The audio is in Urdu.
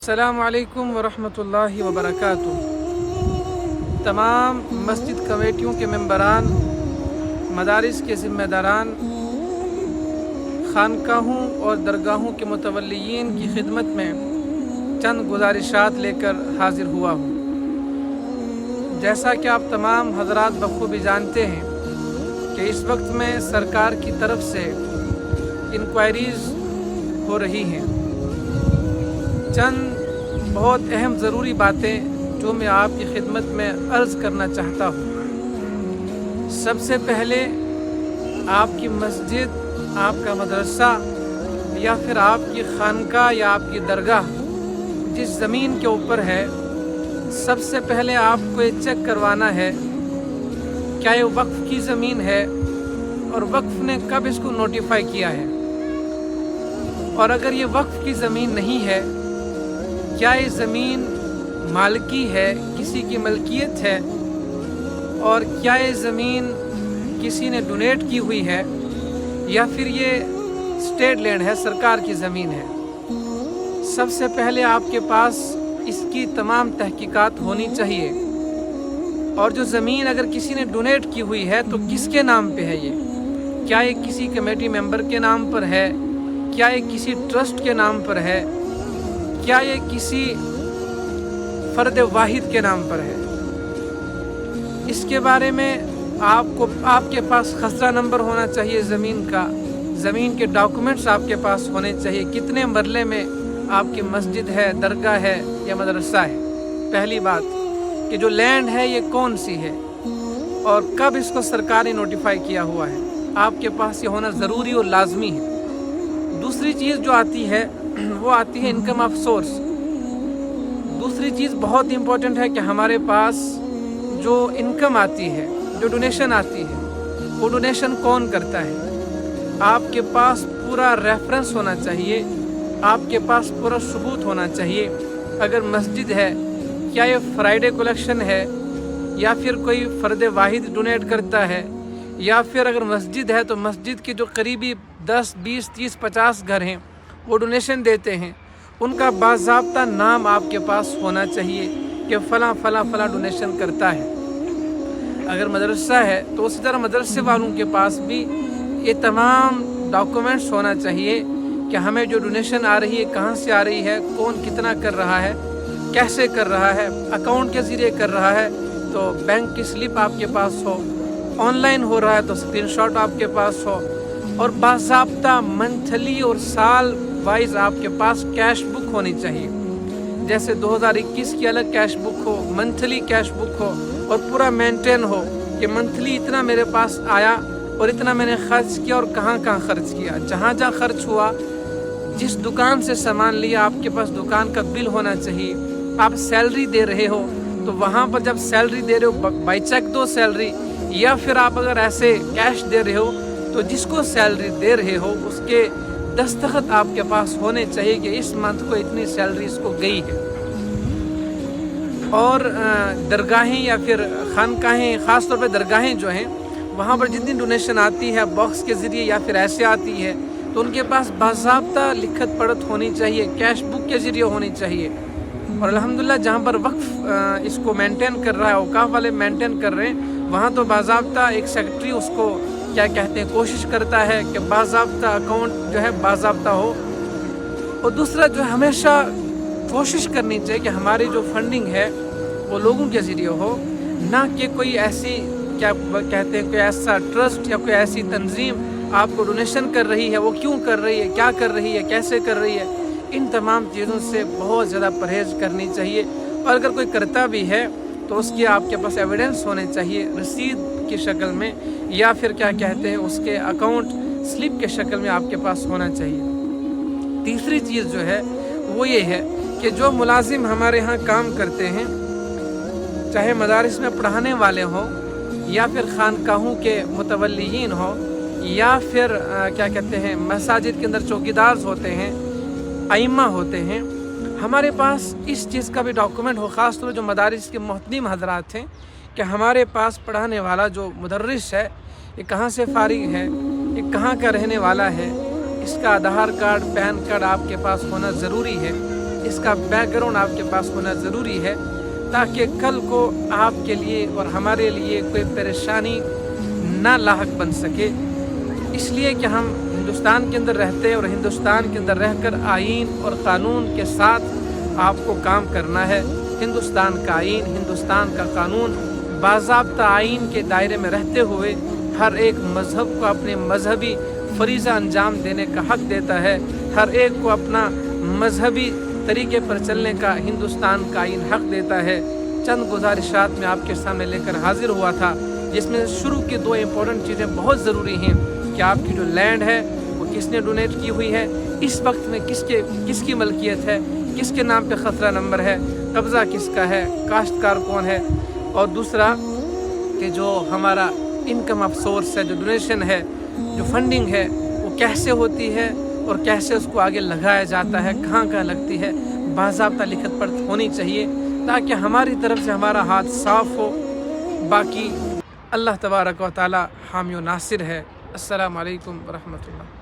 السلام علیکم ورحمۃ اللہ وبرکاتہ۔ تمام مسجد کمیٹیوں کے ممبران، مدارس کے ذمہ داران، خانقاہوں اور درگاہوں کے متولیین کی خدمت میں چند گزارشات لے کر حاضر ہوا ہوں۔ جیسا کہ آپ تمام حضرات بخوبی جانتے ہیں کہ اس وقت میں سرکار کی طرف سے انکوائریز ہو رہی ہیں۔ چند بہت اہم ضروری باتیں جو میں آپ کی خدمت میں عرض کرنا چاہتا ہوں۔ سب سے پہلے آپ کی مسجد، آپ کا مدرسہ یا پھر آپ کی خانقاہ یا آپ کی درگاہ جس زمین کے اوپر ہے، سب سے پہلے آپ کو یہ چیک کروانا ہے کیا یہ وقف کی زمین ہے اور وقف نے کب اس کو نوٹیفائی کیا ہے، اور اگر یہ وقف کی زمین نہیں ہے، کیا یہ زمین مالکی ہے، کسی کی ملکیت ہے، اور کیا یہ زمین کسی نے ڈونیٹ کی ہوئی ہے یا پھر یہ اسٹیٹ لینڈ ہے، سرکار کی زمین ہے۔ سب سے پہلے آپ کے پاس اس کی تمام تحقیقات ہونی چاہیے، اور جو زمین اگر کسی نے ڈونیٹ کی ہوئی ہے تو کس کے نام پہ ہے یہ؟ کیا یہ کسی کمیٹی ممبر کے نام پر ہے؟ کیا یہ کسی ٹرسٹ کے نام پر ہے؟ کیا یہ کسی فرد واحد کے نام پر ہے؟ اس کے بارے میں آپ کے پاس خسرہ نمبر ہونا چاہیے زمین کا، زمین کے ڈاکومنٹس آپ کے پاس ہونے چاہیے، کتنے مرلے میں آپ کی مسجد ہے، درگاہ ہے یا مدرسہ ہے۔ پہلی بات کہ جو لینڈ ہے یہ کون سی ہے اور کب اس کو سرکار نے نوٹیفائی کیا ہوا ہے، آپ کے پاس یہ ہونا ضروری اور لازمی ہے۔ دوسری چیز جو آتی ہے وہ آتی ہے انکم آف سورس۔ دوسری چیز بہت امپورٹنٹ ہے کہ ہمارے پاس جو انکم آتی ہے، جو ڈونیشن آتی ہے، وہ ڈونیشن کون کرتا ہے۔ آپ کے پاس پورا ریفرنس ہونا چاہیے، آپ کے پاس پورا ثبوت ہونا چاہیے۔ اگر مسجد ہے، کیا یہ فرائیڈے کلیکشن ہے یا پھر کوئی فرد واحد ڈونیٹ کرتا ہے، یا پھر اگر مسجد ہے تو مسجد کے جو قریبی 10 20 30 50 گھر ہیں وہ ڈونیشن دیتے ہیں، ان کا باضابطہ نام آپ کے پاس ہونا چاہیے کہ فلاں فلاں فلاں ڈونیشن کرتا ہے۔ اگر مدرسہ ہے تو اسی طرح مدرسے والوں کے پاس بھی یہ تمام ڈاکومنٹس ہونا چاہیے کہ ہمیں جو ڈونیشن آ رہی ہے کہاں سے آ رہی ہے، کون کتنا کر رہا ہے، کیسے کر رہا ہے، اکاؤنٹ کے ذریعے کر رہا ہے تو بینک کی سلپ آپ کے پاس ہو، آن لائن ہو رہا ہے تو اسکرین شاٹ آپ کے پاس ہو، اور باضابطہ منتھلی اور سال وائز آپ کے پاس کیش بک ہونی چاہیے۔ جیسے 2021 کی الگ کیش بک ہو، منتھلی کیش بک ہو، اور پورا مینٹین ہو کہ منتھلی اتنا میرے پاس آیا اور اتنا میں نے خرچ کیا اور کہاں کہاں خرچ کیا، جہاں جہاں خرچ ہوا، جس دکان سے سامان لیا آپ کے پاس دکان کا بل ہونا چاہیے۔ آپ سیلری دے رہے ہو تو وہاں پر جب سیلری دے رہے ہو بائی چیک دو سیلری، یا پھر آپ اگر ایسے کیش دے رہے ہو تو جس کو سیلری دے رہے ہو اس کے دستخط آپ کے پاس ہونے چاہیے کہ اس منتھ کو اتنی سیلری اس کو گئی ہے۔ اور درگاہیں یا پھر خانقاہیں، خاص طور پہ درگاہیں جو ہیں، وہاں پر جتنی ڈونیشن آتی ہے باکس کے ذریعے یا پھر ایسے آتی ہے تو ان کے پاس باضابطہ لکھت پڑھت ہونی چاہیے، کیش بک کے ذریعے ہونی چاہیے۔ اور الحمدللہ جہاں پر وقف اس کو مینٹین کر رہا ہے، اوقاف والے مینٹین کر رہے ہیں، وہاں تو باضابطہ ایک سیکرٹری اس کو کیا کہتے ہیں کوشش کرتا ہے کہ باضابطہ اکاؤنٹ جو ہے باضابطہ ہو۔ اور دوسرا جو ہمیشہ کوشش کرنی چاہیے کہ ہماری جو فنڈنگ ہے وہ لوگوں کے ذریعے ہو، نہ کہ کوئی ایسی کیا کہتے ہیں کوئی ایسا ٹرسٹ یا کوئی ایسی تنظیم آپ کو ڈونیشن کر رہی ہے، وہ کیوں کر رہی ہے، کیا کر رہی ہے، کیسے کر رہی ہے۔ ان تمام چیزوں سے بہت زیادہ پرہیز کرنی چاہیے، اور اگر کوئی کرتا بھی ہے تو اس کے آپ کے پاس ایویڈنس ہونے چاہیے رسید کی شکل میں، یا پھر کیا کہتے ہیں اس کے اکاؤنٹ سلپ کے شکل میں آپ کے پاس ہونا چاہیے۔ تیسری چیز جو ہے وہ یہ ہے کہ جو ملازم ہمارے ہاں کام کرتے ہیں، چاہے مدارس میں پڑھانے والے ہوں یا پھر خانقاہوں کے متولیین ہوں، یا پھر کیا کہتے ہیں مساجد کے اندر چوکیدار ہوتے ہیں، ائمہ ہوتے ہیں، ہمارے پاس اس چیز کا بھی ڈاکومنٹ ہو، خاص طور جو مدارس کے محترم حضرات ہیں، کہ ہمارے پاس پڑھانے والا جو مدرس ہے یہ کہاں سے فارغ ہے، یہ کہاں کا رہنے والا ہے، اس کا آدھار کارڈ، پین کارڈ آپ کے پاس ہونا ضروری ہے۔ اس کا بیک گراؤنڈ آپ کے پاس ہونا ضروری ہے، تاکہ کل کو آپ کے لیے اور ہمارے لیے کوئی پریشانی نہ لاحق بن سکے۔ اس لیے کہ ہم ہندوستان کے اندر رہتے ہیں اور ہندوستان کے اندر رہ کر آئین اور قانون کے ساتھ آپ کو کام کرنا ہے۔ ہندوستان کا آئین، ہندوستان کا قانون باضابطہ آئین کے دائرے میں رہتے ہوئے ہر ایک مذہب کو اپنے مذہبی فریضہ انجام دینے کا حق دیتا ہے، ہر ایک کو اپنا مذہبی طریقے پر چلنے کا ہندوستان کا آئین حق دیتا ہے۔ چند گزارشات میں آپ کے سامنے لے کر حاضر ہوا تھا، جس میں شروع کی 2 امپورٹنٹ چیزیں بہت ضروری ہیں کہ آپ کی جو لینڈ ہے وہ کس نے ڈونیٹ کی ہوئی ہے، اس وقت میں کس کی ملکیت ہے، کس کے نام پہ خطرہ نمبر ہے، قبضہ کس کا ہے، کاشتکار کون ہے، اور دوسرا کہ جو ہمارا انکم آف سورس ہے، جو ڈونیشن ہے، جو فنڈنگ ہے، وہ کیسے ہوتی ہے اور کیسے اس کو آگے لگایا جاتا ہے، کہاں کہاں لگتی ہے، باضابطہ لکھت پڑھ ہونی چاہیے، تاکہ ہماری طرف سے ہمارا ہاتھ صاف ہو۔ باقی اللہ تبارک و تعالی حامی و ناصر ہے۔ السلام علیکم ورحمۃ اللہ۔